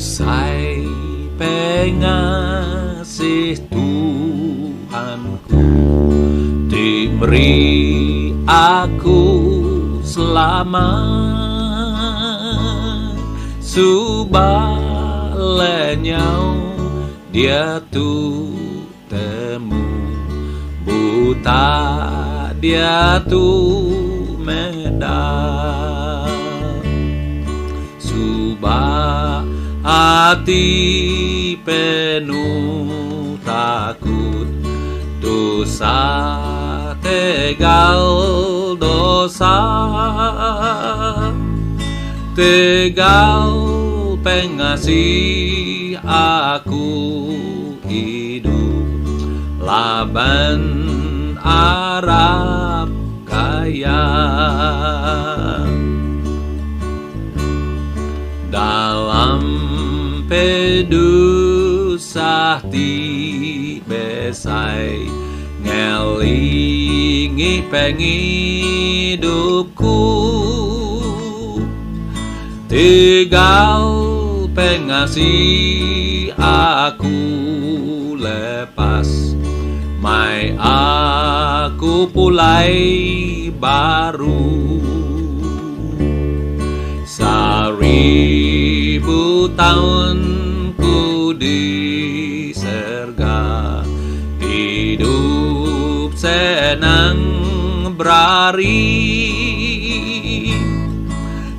Dusai pengasih Tuhanku, diberi aku selamat. Subalenyau dia tu temu, buta dia tu medan. Subah hati penuh takut, dosa tegal dosa, tegal pengasih aku hidup, laban Arab kaya. Dalam pedusah ti besai, ngelingi pengidupku, tegal pengasih aku lepas, mai aku pulai baru. 1000 tahun ku di surga, hidup senang berari,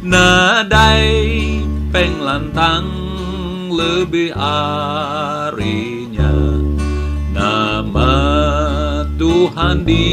nadai penglantang lebih arinya, nama Tuhan di